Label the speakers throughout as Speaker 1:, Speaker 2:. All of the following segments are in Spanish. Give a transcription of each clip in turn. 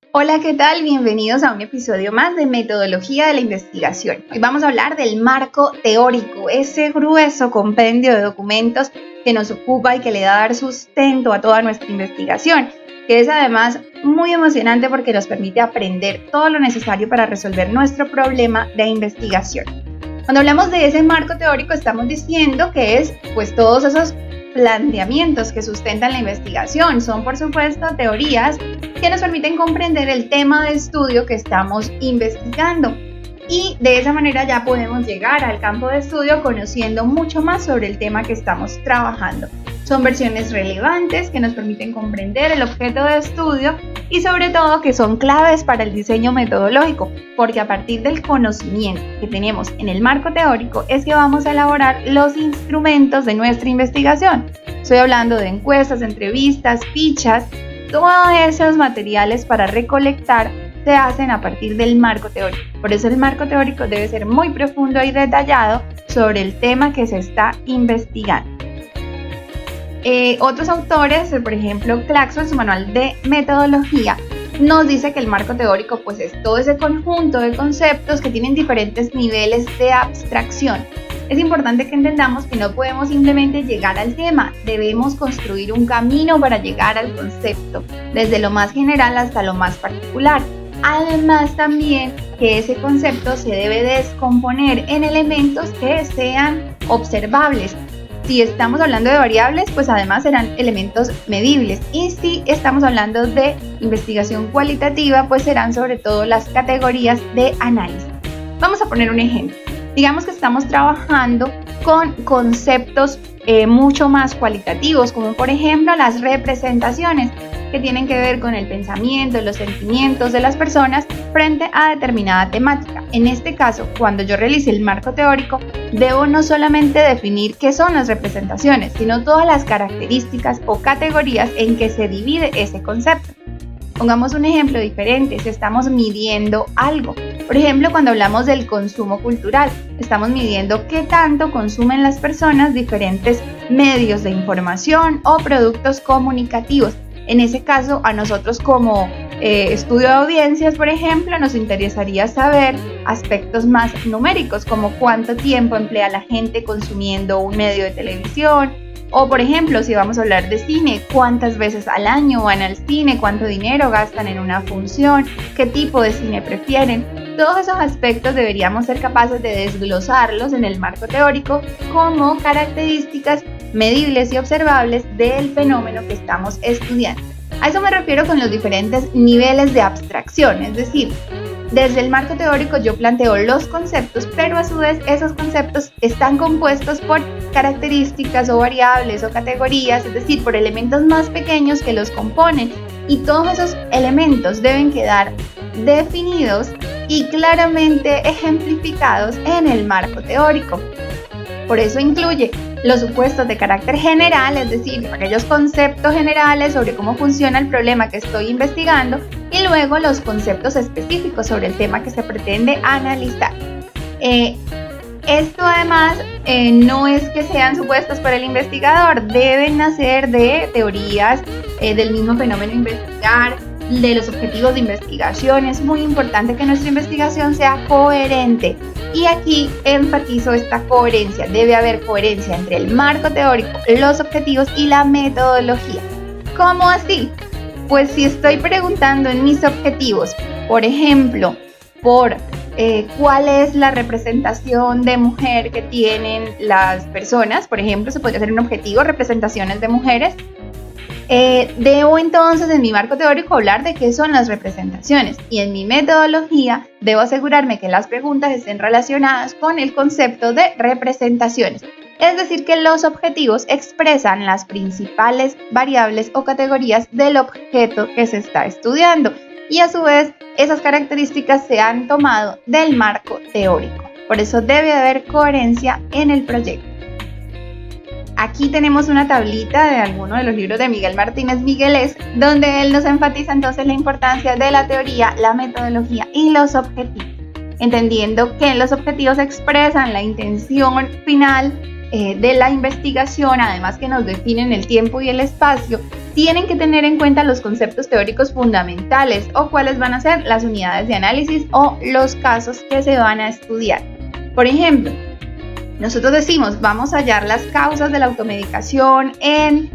Speaker 1: Hola, ¿qué tal? Bienvenidos a un episodio más de Metodología de la Investigación. Hoy vamos a hablar del marco teórico, ese grueso compendio de documentos que nos ocupa y que le da a dar sustento a toda nuestra investigación, que es además muy emocionante porque nos permite aprender todo lo necesario para resolver nuestro problema de investigación. Cuando hablamos de ese marco teórico estamos diciendo que es pues todos esos planteamientos que sustentan la investigación. Son, por supuesto, teorías que nos permiten comprender el tema de estudio que estamos investigando. Y de esa manera ya podemos llegar al campo de estudio conociendo mucho más sobre el tema que estamos trabajando. Son versiones relevantes que nos permiten comprender el objeto de estudio y sobre todo que son claves para el diseño metodológico, porque a partir del conocimiento que tenemos en el marco teórico es que vamos a elaborar los instrumentos de nuestra investigación. Estoy hablando de encuestas, entrevistas, fichas, todos esos materiales para recolectar se hacen a partir del marco teórico. Por eso el marco teórico debe ser muy profundo y detallado sobre el tema que se está investigando. Otros autores, por ejemplo, Claxon en su manual de metodología, nos dice que el marco teórico pues es todo ese conjunto de conceptos que tienen diferentes niveles de abstracción. Es importante que entendamos que no podemos simplemente llegar al tema, debemos construir un camino para llegar al concepto, desde lo más general hasta lo más particular. Además también que ese concepto se debe descomponer en elementos que sean observables. Si estamos hablando de variables, pues además serán elementos medibles. Y si estamos hablando de investigación cualitativa, pues serán sobre todo las categorías de análisis. Vamos a poner un ejemplo. Digamos que estamos trabajando con conceptos mucho más cualitativos, como por ejemplo las representaciones, que tienen que ver con el pensamiento, los sentimientos de las personas frente a determinada temática. En este caso, cuando yo realice el marco teórico, debo no solamente definir qué son las representaciones, sino todas las características o categorías en que se divide ese concepto. Pongamos un ejemplo diferente, si estamos midiendo algo. Por ejemplo, cuando hablamos del consumo cultural, estamos midiendo qué tanto consumen las personas diferentes medios de información o productos comunicativos. En ese caso, a nosotros como estudio de audiencias, por ejemplo, nos interesaría saber aspectos más numéricos, como cuánto tiempo emplea la gente consumiendo un medio de televisión, o por ejemplo, si vamos a hablar de cine, cuántas veces al año van al cine, cuánto dinero gastan en una función, qué tipo de cine prefieren. Todos esos aspectos deberíamos ser capaces de desglosarlos en el marco teórico como características medibles y observables del fenómeno que estamos estudiando. A eso me refiero con los diferentes niveles de abstracción, es decir, desde el marco teórico yo planteo los conceptos, pero a su vez esos conceptos están compuestos por características o variables o categorías, es decir, por elementos más pequeños que los componen, y todos esos elementos deben quedar definidos y claramente ejemplificados en el marco teórico. Por eso incluye los supuestos de carácter general, es decir, aquellos conceptos generales sobre cómo funciona el problema que estoy investigando, y luego los conceptos específicos sobre el tema que se pretende analizar. Esto además no es que sean supuestos para el investigador, deben nacer de teorías del mismo fenómeno a investigar, de los objetivos de investigación. Es muy importante que nuestra investigación sea coherente. Y aquí enfatizo esta coherencia. Debe haber coherencia entre el marco teórico, los objetivos y la metodología. ¿Cómo así? Pues si estoy preguntando en mis objetivos, por ejemplo, por cuál es la representación de mujer que tienen las personas, por ejemplo, se podría hacer un objetivo, representaciones de mujeres. Debo entonces en mi marco teórico hablar de qué son las representaciones, y en mi metodología debo asegurarme que las preguntas estén relacionadas con el concepto de representaciones. Es decir, que los objetivos expresan las principales variables o categorías del objeto que se está estudiando, y a su vez esas características se han tomado del marco teórico. Por eso debe haber coherencia en el proyecto. Aquí tenemos una tablita de alguno de los libros de Miguel Martínez Miguelés, donde él nos enfatiza entonces la importancia de la teoría, la metodología y los objetivos, entendiendo que los objetivos expresan la intención final de la investigación, además que nos definen el tiempo y el espacio, tienen que tener en cuenta los conceptos teóricos fundamentales o cuáles van a ser las unidades de análisis o los casos que se van a estudiar. Por ejemplo, nosotros decimos, vamos a hallar las causas de la automedicación en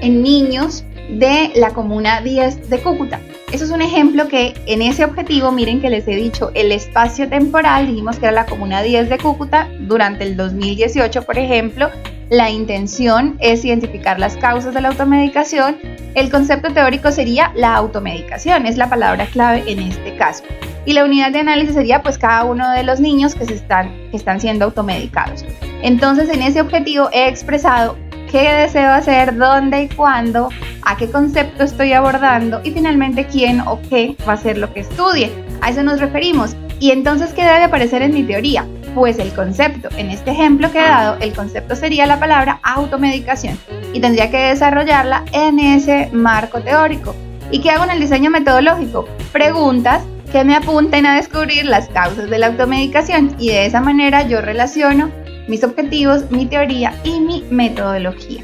Speaker 1: niños de la Comuna 10 de Cúcuta. Eso es un ejemplo que en ese objetivo, miren que les he dicho, el espacio temporal, dijimos que era la Comuna 10 de Cúcuta durante el 2018, por ejemplo. La intención es identificar las causas de la automedicación. El concepto teórico sería la automedicación, es la palabra clave en este caso. Y la unidad de análisis sería pues cada uno de los niños que están siendo automedicados. Entonces en ese objetivo he expresado qué deseo hacer, dónde y cuándo, a qué concepto estoy abordando y finalmente quién o qué va a ser lo que estudie. A eso nos referimos. Y entonces, ¿qué debe aparecer en mi teoría? Pues el concepto. En este ejemplo que he dado, el concepto sería la palabra automedicación y tendría que desarrollarla en ese marco teórico. ¿Y qué hago en el diseño metodológico? Preguntas que me apunten a descubrir las causas de la automedicación y de esa manera yo relaciono mis objetivos, mi teoría y mi metodología.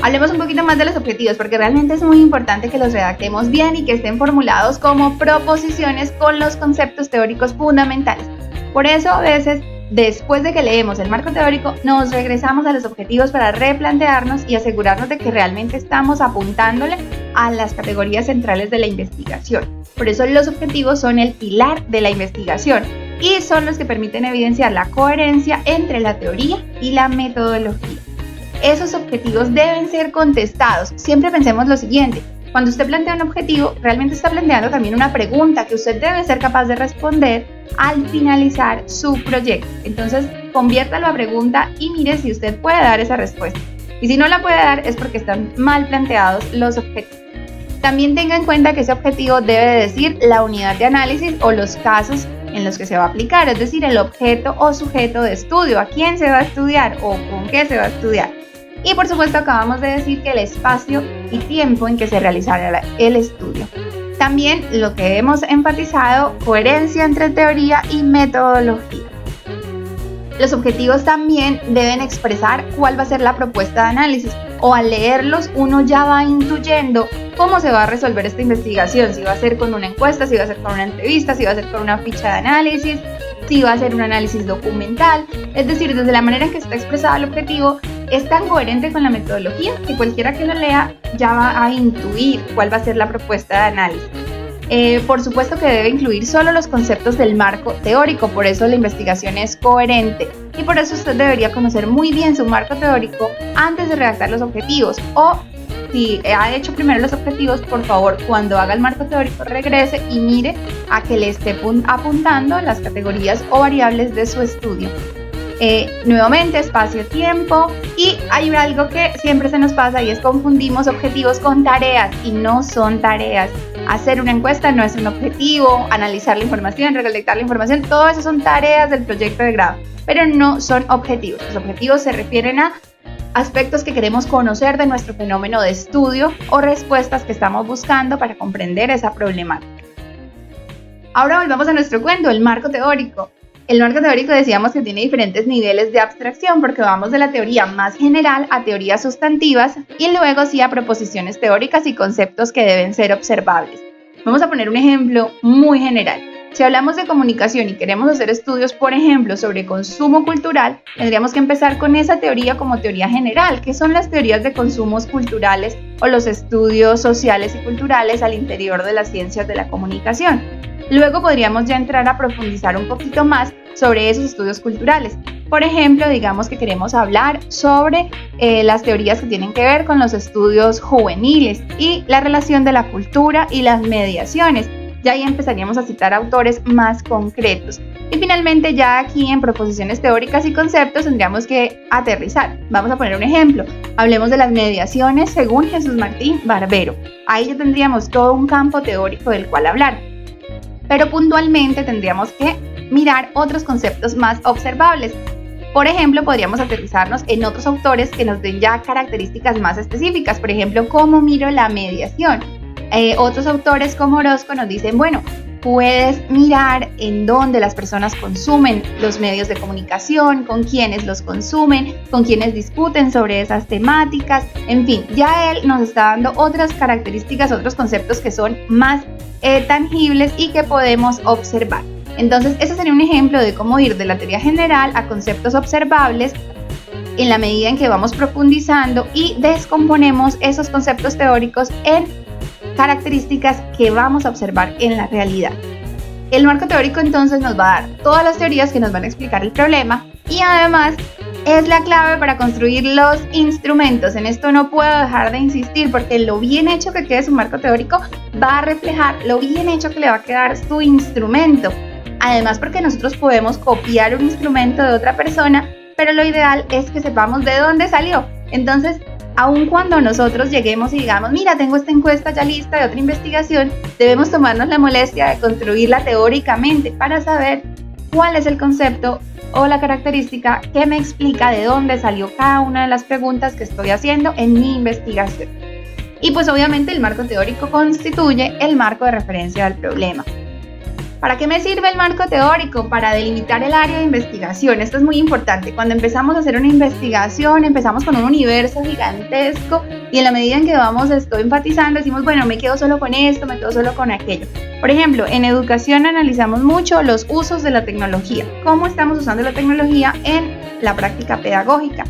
Speaker 1: Hablemos un poquito más de los objetivos porque realmente es muy importante que los redactemos bien y que estén formulados como proposiciones con los conceptos teóricos fundamentales. Por eso a veces, después de que leemos el marco teórico, nos regresamos a los objetivos para replantearnos y asegurarnos de que realmente estamos apuntándole a las categorías centrales de la investigación. Por eso los objetivos son el pilar de la investigación y son los que permiten evidenciar la coherencia entre la teoría y la metodología. Esos objetivos deben ser contestados. Siempre pensemos lo siguiente, cuando usted plantea un objetivo, realmente está planteando también una pregunta que usted debe ser capaz de responder al finalizar su proyecto. Entonces, conviértalo a pregunta y mire si usted puede dar esa respuesta. Y si no la puede dar es porque están mal planteados los objetivos. También tenga en cuenta que ese objetivo debe decir la unidad de análisis o los casos en los que se va a aplicar, es decir, el objeto o sujeto de estudio, a quién se va a estudiar o con qué se va a estudiar. Y por supuesto acabamos de decir que el espacio y tiempo en que se realizará el estudio. También lo que hemos enfatizado, coherencia entre teoría y metodología. Los objetivos también deben expresar cuál va a ser la propuesta de análisis o al leerlos uno ya va intuyendo cómo se va a resolver esta investigación, si va a ser con una encuesta, si va a ser con una entrevista, si va a ser con una ficha de análisis, si va a ser un análisis documental, es decir, desde la manera en que está expresado el objetivo es tan coherente con la metodología que cualquiera que lo lea ya va a intuir cuál va a ser la propuesta de análisis. Por supuesto que debe incluir solo los conceptos del marco teórico, por eso la investigación es coherente y por eso usted debería conocer muy bien su marco teórico antes de redactar los objetivos o si ha hecho primero los objetivos, por favor, cuando haga el marco teórico regrese y mire a que le esté apuntando las categorías o variables de su estudio. Nuevamente, espacio-tiempo y hay algo que siempre se nos pasa y es confundimos objetivos con tareas y no son tareas. Hacer una encuesta no es un objetivo, analizar la información, recolectar la información, todo eso son tareas del proyecto de grado, pero no son objetivos. Los objetivos se refieren a aspectos que queremos conocer de nuestro fenómeno de estudio o respuestas que estamos buscando para comprender esa problemática. Ahora volvamos a nuestro cuento, el marco teórico. El marco teórico decíamos que tiene diferentes niveles de abstracción porque vamos de la teoría más general a teorías sustantivas y luego sí a proposiciones teóricas y conceptos que deben ser observables. Vamos a poner un ejemplo muy general. Si hablamos de comunicación y queremos hacer estudios, por ejemplo, sobre consumo cultural, tendríamos que empezar con esa teoría como teoría general, que son las teorías de consumos culturales o los estudios sociales y culturales al interior de las ciencias de la comunicación. Luego podríamos ya entrar a profundizar un poquito más sobre esos estudios culturales. Por ejemplo, digamos que queremos hablar sobre las teorías que tienen que ver con los estudios juveniles y la relación de la cultura y las mediaciones. Ya ahí empezaríamos a citar autores más concretos. Y finalmente ya aquí en proposiciones teóricas y conceptos tendríamos que aterrizar. Vamos a poner un ejemplo. Hablemos de las mediaciones según Jesús Martín Barbero. Ahí ya tendríamos todo un campo teórico del cual hablar. Pero puntualmente tendríamos que mirar otros conceptos más observables. Por ejemplo, podríamos aterrizarnos en otros autores que nos den ya características más específicas. Por ejemplo, ¿cómo miro la mediación? Otros autores como Orozco nos dicen, bueno, puedes mirar en dónde las personas consumen los medios de comunicación, con quiénes los consumen, con quiénes discuten sobre esas temáticas, en fin, ya él nos está dando otras características, otros conceptos que son más tangibles y que podemos observar. Entonces, ese sería un ejemplo de cómo ir de la teoría general a conceptos observables en la medida en que vamos profundizando y descomponemos esos conceptos teóricos en características que vamos a observar en la realidad. El marco teórico entonces nos va a dar todas las teorías que nos van a explicar el problema y además es la clave para construir los instrumentos. En esto no puedo dejar de insistir porque lo bien hecho que quede su marco teórico va a reflejar lo bien hecho que le va a quedar su instrumento. Además, porque nosotros podemos copiar un instrumento de otra persona, pero lo ideal es que sepamos de dónde salió. Entonces, aun cuando nosotros lleguemos y digamos, mira, tengo esta encuesta ya lista de otra investigación, debemos tomarnos la molestia de construirla teóricamente para saber cuál es el concepto o la característica que me explica de dónde salió cada una de las preguntas que estoy haciendo en mi investigación. Y pues obviamente el marco teórico constituye el marco de referencia del problema. ¿Para qué me sirve el marco teórico? Para delimitar el área de investigación. Esto es muy importante. Cuando empezamos a hacer una investigación, empezamos con un universo gigantesco y en la medida en que vamos enfatizando, decimos, bueno, me quedo solo con esto, me quedo solo con aquello. Por ejemplo, en educación analizamos mucho los usos de la tecnología. ¿Cómo estamos usando la tecnología en la práctica pedagógica?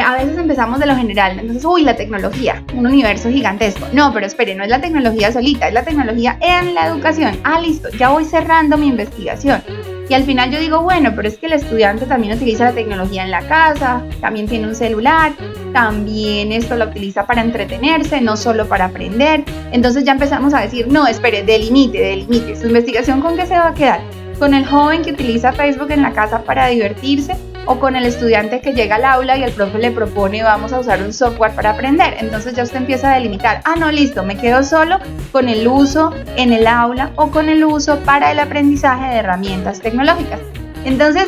Speaker 1: A veces empezamos de lo general, entonces, la tecnología, un universo gigantesco. No, pero espere, no es la tecnología solita, es la tecnología en la educación. Listo, ya voy cerrando mi investigación. Y al final yo digo, bueno, pero es que el estudiante también utiliza la tecnología en la casa, también tiene un celular, también esto lo utiliza para entretenerse, no solo para aprender. Entonces ya empezamos a decir, no, espere, delimite. ¿Su investigación con qué se va a quedar? ¿Con el joven que utiliza Facebook en la casa para divertirse? ¿O con el estudiante que llega al aula y el profe le propone vamos a usar un software para aprender? Entonces ya usted empieza a delimitar, no, listo, me quedo solo con el uso en el aula o con el uso para el aprendizaje de herramientas tecnológicas. Entonces,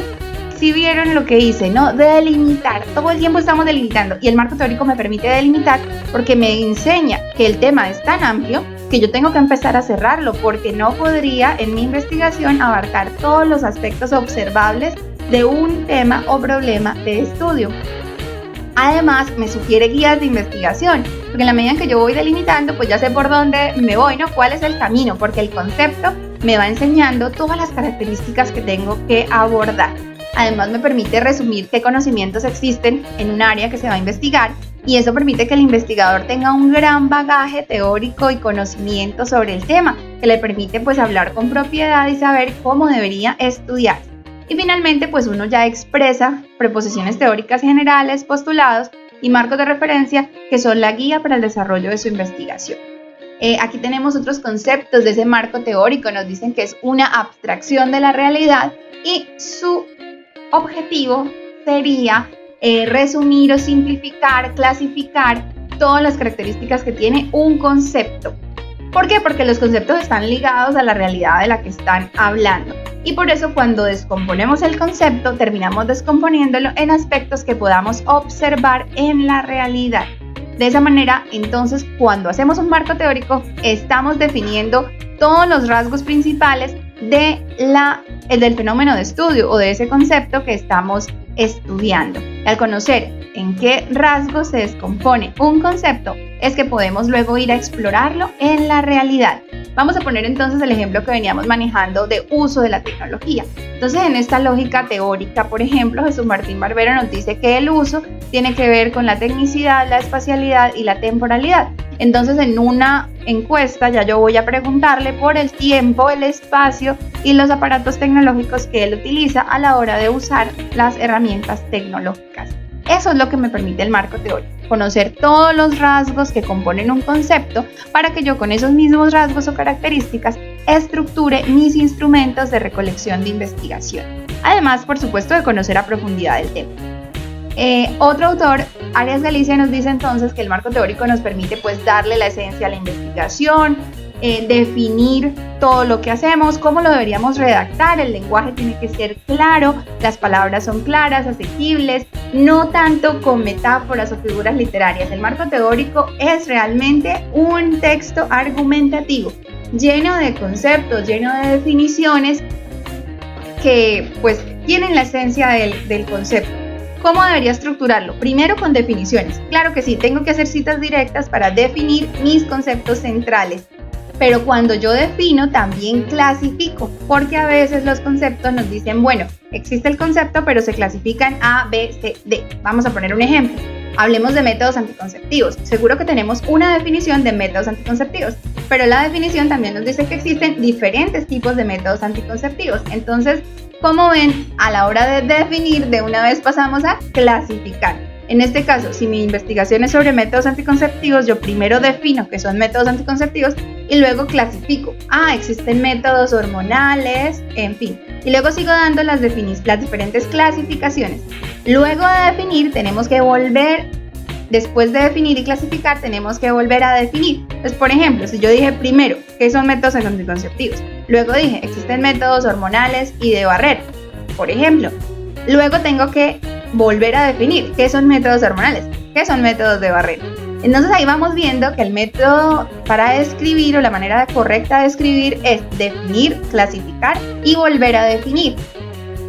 Speaker 1: si vieron lo que hice, ¿no? Delimitar, todo el tiempo estamos delimitando y el marco teórico me permite delimitar porque me enseña que el tema es tan amplio que yo tengo que empezar a cerrarlo porque no podría en mi investigación abarcar todos los aspectos observables de un tema o problema de estudio. Además, me sugiere guías de investigación, porque en la medida en que yo voy delimitando, pues ya sé por dónde me voy, ¿no? ¿Cuál es el camino? Porque el concepto me va enseñando todas las características que tengo que abordar. Además, me permite resumir qué conocimientos existen en un área que se va a investigar y eso permite que el investigador tenga un gran bagaje teórico y conocimiento sobre el tema, que le permite pues hablar con propiedad y saber cómo debería estudiar. Y finalmente, pues uno ya expresa preposiciones teóricas generales, postulados y marcos de referencia que son la guía para el desarrollo de su investigación. Aquí tenemos otros conceptos de ese marco teórico, nos dicen que es una abstracción de la realidad y su objetivo sería resumir o simplificar, clasificar todas las características que tiene un concepto. ¿Por qué? Porque los conceptos están ligados a la realidad de la que están hablando. Y por eso cuando descomponemos el concepto, terminamos descomponiéndolo en aspectos que podamos observar en la realidad. De esa manera, entonces, cuando hacemos un marco teórico, estamos definiendo todos los rasgos principales del fenómeno de estudio o de ese concepto que estamos estudiando. Al conocer en qué rasgos se descompone un concepto, es que podemos luego ir a explorarlo en la realidad. Vamos a poner entonces el ejemplo que veníamos manejando de uso de la tecnología. Entonces, en esta lógica teórica, por ejemplo, Jesús Martín Barbero nos dice que el uso tiene que ver con la tecnicidad, la espacialidad y la temporalidad. Entonces, en una encuesta ya yo voy a preguntarle por el tiempo, el espacio y los aparatos tecnológicos que él utiliza a la hora de usar las herramientas tecnológicas. Eso es lo que me permite el marco teórico, conocer todos los rasgos que componen un concepto para que yo con esos mismos rasgos o características estructure mis instrumentos de recolección de investigación. Además, por supuesto, de conocer a profundidad el tema. Otro autor, Arias Galicia, nos dice entonces que el marco teórico nos permite pues darle la esencia a la investigación, definir todo lo que hacemos, cómo lo deberíamos redactar, el lenguaje tiene que ser claro, las palabras son claras, asequibles, no tanto con metáforas o figuras literarias. El marco teórico es realmente un texto argumentativo. lleno de conceptos, lleno de definiciones que pues tienen la esencia del concepto. ¿Cómo debería estructurarlo? Primero con definiciones. Claro que sí, tengo que hacer citas directas para definir mis conceptos centrales. Pero cuando yo defino, también clasifico, porque a veces los conceptos nos dicen, bueno, existe el concepto, pero se clasifican A, B, C, D. Vamos a poner un ejemplo. Hablemos de métodos anticonceptivos. Seguro que tenemos una definición de métodos anticonceptivos, pero la definición también nos dice que existen diferentes tipos de métodos anticonceptivos. Entonces, como ven, a la hora de definir, de una vez pasamos a clasificar. En este caso, si mi investigación es sobre métodos anticonceptivos, yo primero defino qué son métodos anticonceptivos y luego clasifico. Existen métodos hormonales, en fin. Y luego sigo dando las diferentes clasificaciones. Luego de definir, tenemos que volver, después de definir y clasificar, tenemos que volver a definir. Entonces, por ejemplo, si yo dije primero, ¿qué son métodos anticonceptivos? Luego dije, existen métodos hormonales y de barrera, por ejemplo. Luego tengo que volver a definir qué son métodos hormonales, qué son métodos de barrera. Entonces ahí vamos viendo que el método para describir o la manera correcta de escribir es definir, clasificar y volver a definir.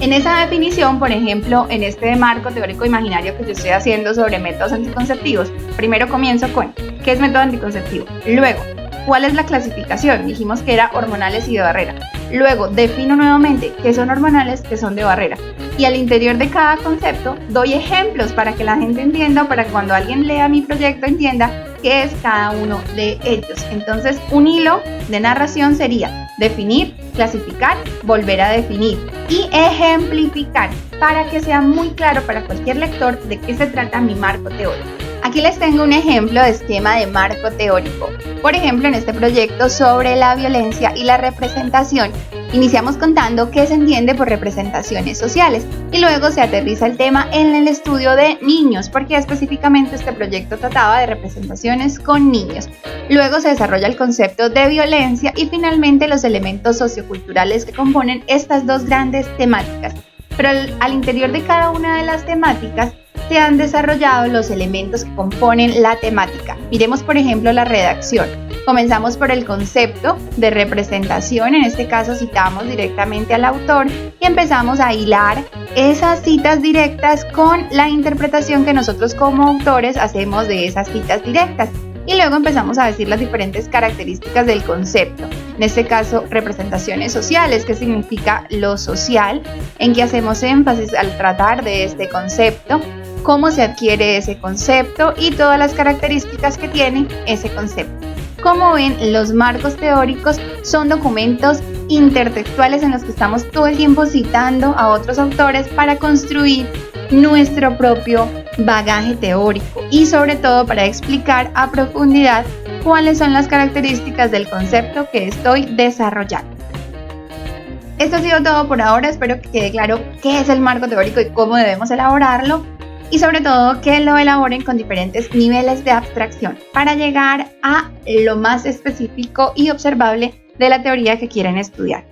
Speaker 1: En esa definición, por ejemplo, en este marco teórico imaginario que yo estoy haciendo sobre métodos anticonceptivos, primero comienzo con ¿qué es método anticonceptivo? Luego, ¿cuál es la clasificación? Dijimos que era hormonales y de barrera. Luego defino nuevamente qué son hormonales, qué son de barrera. Y al interior de cada concepto doy ejemplos para que la gente entienda, para que cuando alguien lea mi proyecto entienda qué es cada uno de ellos. Entonces, un hilo de narración sería definir, clasificar, volver a definir y ejemplificar para que sea muy claro para cualquier lector de qué se trata mi marco teórico. Aquí les tengo un ejemplo de esquema de marco teórico. Por ejemplo, en este proyecto sobre la violencia y la representación, iniciamos contando qué se entiende por representaciones sociales y luego se aterriza el tema en el estudio de niños, porque específicamente este proyecto trataba de representaciones con niños. Luego se desarrolla el concepto de violencia y finalmente los elementos socioculturales que componen estas dos grandes temáticas. Pero al interior de cada una de las temáticas se han desarrollado los elementos que componen la temática. Miremos, por ejemplo, la redacción. Comenzamos por el concepto de representación, en este caso citamos directamente al autor y empezamos a hilar esas citas directas con la interpretación que nosotros como autores hacemos de esas citas directas. Y luego empezamos a decir las diferentes características del concepto. En este caso, representaciones sociales, que significa lo social, en que hacemos énfasis al tratar de este concepto, cómo se adquiere ese concepto y todas las características que tiene ese concepto. Como ven, los marcos teóricos son documentos intertextuales en los que estamos todo el tiempo citando a otros autores para construir nuestro propio bagaje teórico y sobre todo para explicar a profundidad cuáles son las características del concepto que estoy desarrollando. Esto ha sido todo por ahora, espero que quede claro qué es el marco teórico y cómo debemos elaborarlo y sobre todo que lo elaboren con diferentes niveles de abstracción para llegar a lo más específico y observable de la teoría que quieren estudiar.